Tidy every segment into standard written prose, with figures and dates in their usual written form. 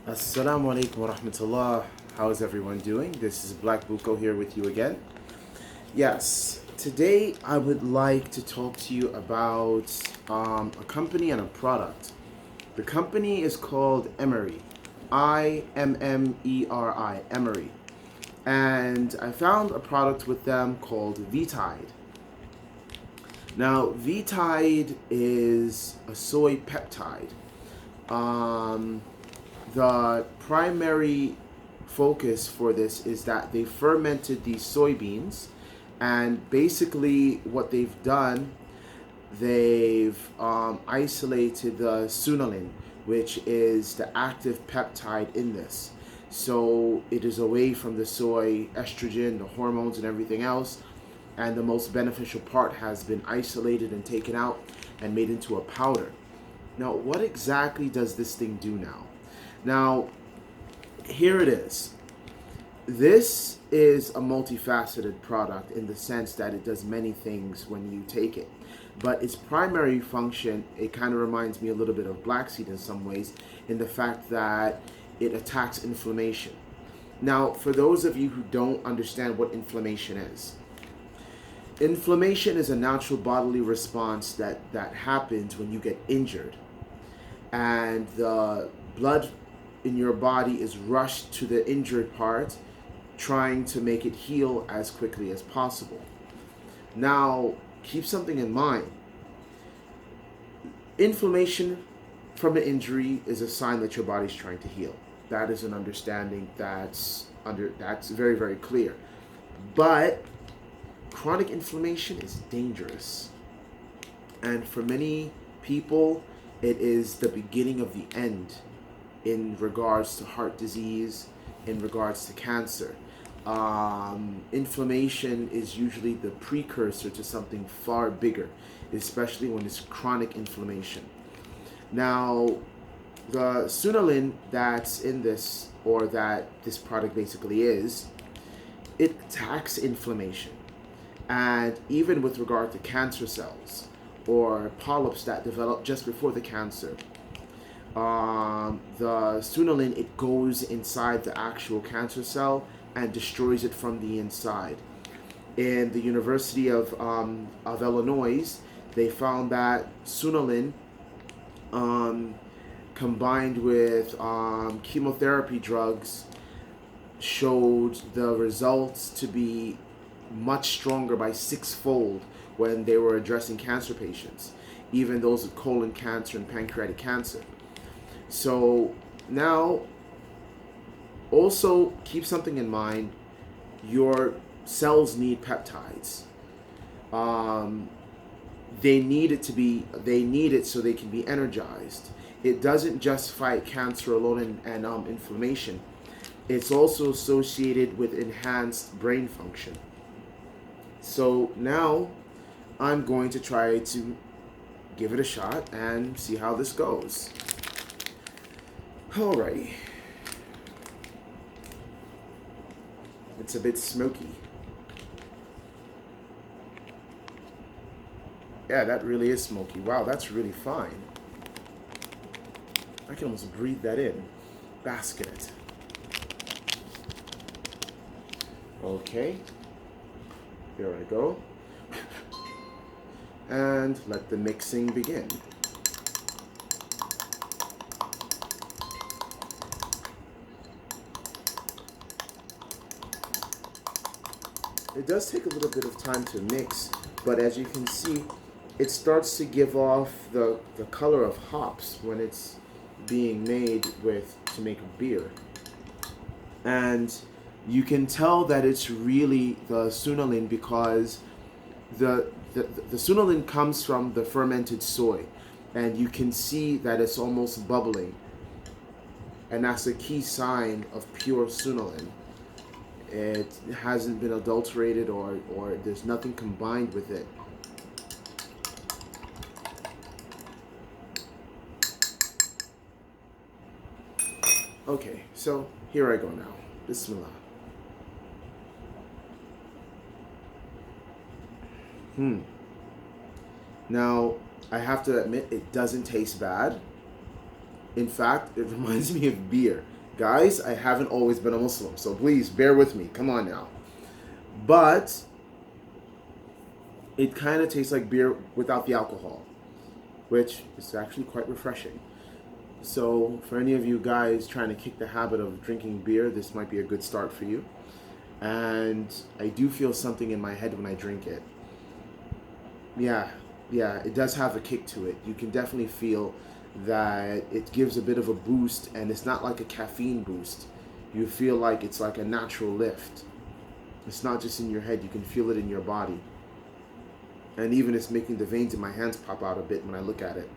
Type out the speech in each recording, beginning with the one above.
Assalamu alaikum wa rahmatullah. How is everyone doing? This is Black Buko here with you again. Yes, today I would like to talk to you about a company and a product. The company is called Immeri. Immeri. Immeri. And I found a product with them called peptide. Now, peptide is a soy peptide. Um, the primary focus for this is that they fermented these soybeans, and basically what they've done, they've isolated the sunulin, which is the active peptide in this. So it is away from the soy estrogen, the hormones, and everything else. And the most beneficial part has been isolated and taken out and made into a powder. Now, what exactly does this thing do now? Now, here it is. This is a multifaceted product in the sense that it does many things when you take it. But its primary function, it kind of reminds me a little bit of black seed in some ways, in the fact that it attacks inflammation. Now, for those of you who don't understand what inflammation is a natural bodily response that happens when you get injured. And the blood in your body is rushed to the injured part, trying to make it heal as quickly as possible. Now, keep something in mind. Inflammation from an injury is a sign that your body's trying to heal. That is an understanding that's very, very clear. But chronic inflammation is dangerous. And for many people, it is the beginning of the end in regards to heart disease, in regards to cancer. Inflammation is usually the precursor to something far bigger, especially when it's chronic inflammation. Now, the sunulin that's in this, or that this product basically is, it attacks inflammation. And even with regard to cancer cells or polyps that develop just before the cancer, the sunulin, it goes inside the actual cancer cell and destroys it from the inside. In the University of Illinois, they found that sunulin, combined with chemotherapy drugs, showed the results to be much stronger by sixfold when they were addressing cancer patients, even those with colon cancer and pancreatic cancer. So now, also keep something in mind. Your cells need peptides. They need it so they can be energized. It doesn't just fight cancer alone and inflammation. It's also associated with enhanced brain function. So now I'm going to try to give it a shot and see how this goes. Alrighty. It's a bit smoky. Yeah, that really is smoky. Wow, that's really fine. I can almost breathe that in. Bask in it. Okay. Here I go. And let the mixing begin. It does take a little bit of time to mix, but as you can see, it starts to give off the color of hops when it's being made to make beer. And you can tell that it's really the sunulin because the sunulin comes from the fermented soy, and you can see that it's almost bubbling, and that's a key sign of pure sunulin. It hasn't been adulterated or there's nothing combined with it. Okay, so here I go now. Bismillah. Now, I have to admit, it doesn't taste bad. In fact, it reminds me of beer. Guys, I haven't always been a Muslim, so please bear with me. Come on now. But it kind of tastes like beer without the alcohol, which is actually quite refreshing. So for any of you guys trying to kick the habit of drinking beer, this might be a good start for you. And I do feel something in my head when I drink it. Yeah, it does have a kick to it. You can definitely feel that it gives a bit of a boost, and it's not like a caffeine boost. You feel like it's like a natural lift. It's not just in your head, you can feel it in your body. And even it's making the veins in my hands pop out a bit when I look at it.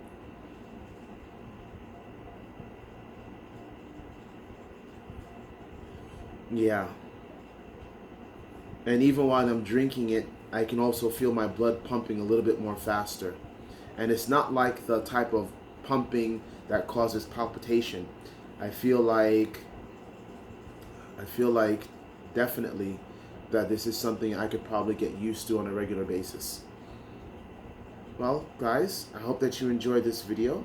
Yeah. And even while I'm drinking it, I can also feel my blood pumping a little bit more faster. And it's not like the type of pumping that causes palpitation. I feel like definitely that this is something I could probably get used to on a regular basis. Well, guys, I hope that you enjoyed this video.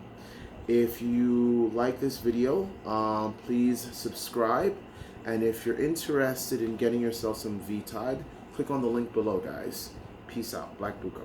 If you like this video, please subscribe. And if you're interested in getting yourself some Peptide, click on the link below, guys. Peace out. Black Buko.